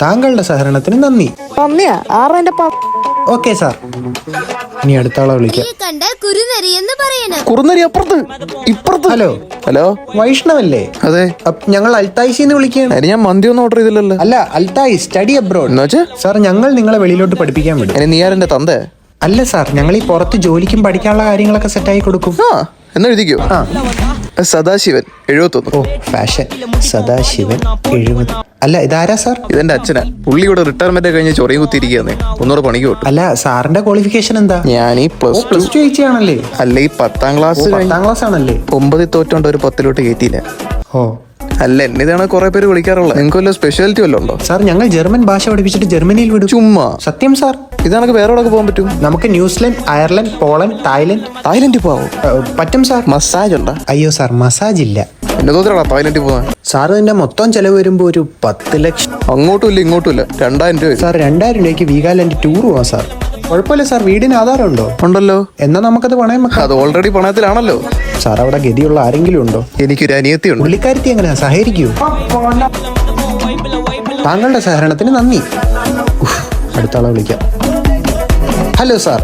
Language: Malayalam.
താങ്കളുടെ സഹകരണത്തിന് നന്ദി. പന്നിയാ ആറെന്റെ ഓക്കെ സാർ, ഇനി അടുത്ത ആളെ വിളിക്കാം. കുറുനരി അപ്പുറത്ത് ഇപ്പുറത്ത്. ഹലോ ഹലോ, വൈഷ്ണവല്ലേ? അതെ. ഞങ്ങൾ അൽത്തായിസിന്ന് വിളിക്കുകയാണ്. അതിന് ഞാൻ മന്തി ഒന്നും ഓർഡർ ചെയ്തില്ലല്ലോ. അല്ല, അൽത്തായിസ് സ്റ്റഡി അബ്രോഡ്. എന്നുവെച്ചാ സാർ, ഞങ്ങൾ നിങ്ങളെ വെളിയിലോട്ട് പഠിപ്പിക്കാൻ വിടും. അതിന് നീ ആരെന്റെ തന്തേ? അല്ല സാർ, ഞങ്ങൾ ഈ പുറത്ത് ജോലിക്കും പഠിക്കാനുള്ള കാര്യങ്ങളൊക്കെ സെറ്റായി കൊടുക്കും. ആ എന്നാ എഴുതിക്കോ. ആ. സദാശിവൻ 71. ഓ, ഫാഷൻ. സദാശിവൻ 70. അല്ല, ഇതാരാ സാർ? ഇതെന്റെ അച്ഛനാ. പുള്ളി ഇവിടെ റിട്ടയർമെന്റ് കഴിഞ്ഞ് ചൊറിയും കുത്തിയിരിക്കുന്നേ. ഒന്നുകൂടെ പണിക്ക് കിട്ടും. അല്ല, സാറിന്റെ ക്വാളിഫിക്കേഷൻ എന്താ? ഞാൻ ഈ പ്ലസ് പ്ലസ് ടു ജയിച്ചാണല്ലേ? അല്ല, ഈ 10ാം ക്ലാസ് 10ാം ക്ലാസ് ആണല്ലേ? 9 തോറ്റോണ്ട് ഒരു 10ലോട്ട് കയറ്റിയില്ല. ഓ അല്ല, എന്നിതാണ് കുറെ പേര് വിളിക്കാറുള്ളത്. നിങ്ങൾക്ക് വല്ല സ്പെഷ്യാലിറ്റി വല്ലതും ഉണ്ടോ? സാർ, ഞങ്ങൾ ജർമ്മൻ ഭാഷ പഠിപ്പിച്ചിട്ട് ജർമ്മനിയിൽ വിടും. ചുമ്മാ. സത്യം സാർ. ഇതാണെങ്കിൽ വേറെ എവിടെ പോകാൻ പറ്റും? നമുക്ക് ന്യൂസിലൻഡ്, അയർലൻഡ്, പോളണ്ട്, തായ്ലൻഡിൽ പോവോ? പറ്റും സാർ. മസാജ് ഉണ്ടോ? അയ്യോ സാർ, മസാജ് ഇല്ല. എന്നെ തോന്നിയാ തായ്ലൻഡിൽ പോകാൻ. സാർ, ഇതിന്റെ മൊത്തം ചെലവ് വരുമ്പോ ഒരു 10 ലക്ഷം. അങ്ങോട്ടും ഇല്ല ഇങ്ങോട്ടും ഇല്ല, 2000 രൂപ. സാർ, 2000 രൂപയ്ക്ക് വീഗാലാൻഡ് ടൂർ പോവാം സാർ. കുഴപ്പമില്ല സാർ. വീടിന് ആധാരം ഉണ്ടോ? ഉണ്ടല്ലോ. എന്നാ നമുക്കത് പണയം വെക്കാം. അത് ഓൾറെഡി പണയത്തിലാണല്ലോ. സാർ, അവിടെ ഗതിയുള്ള ആരെങ്കിലും ഉണ്ടോ? എനിക്കൊരു അനിയത്തി ഉണ്ട്. പുള്ളിക്കാരത്തി എങ്ങനെയാ സഹകരിക്കൂ? താങ്കളുടെ സഹകരണത്തിന് നന്ദി. അടുത്ത ആളെ വിളിക്കാം. Hello sir,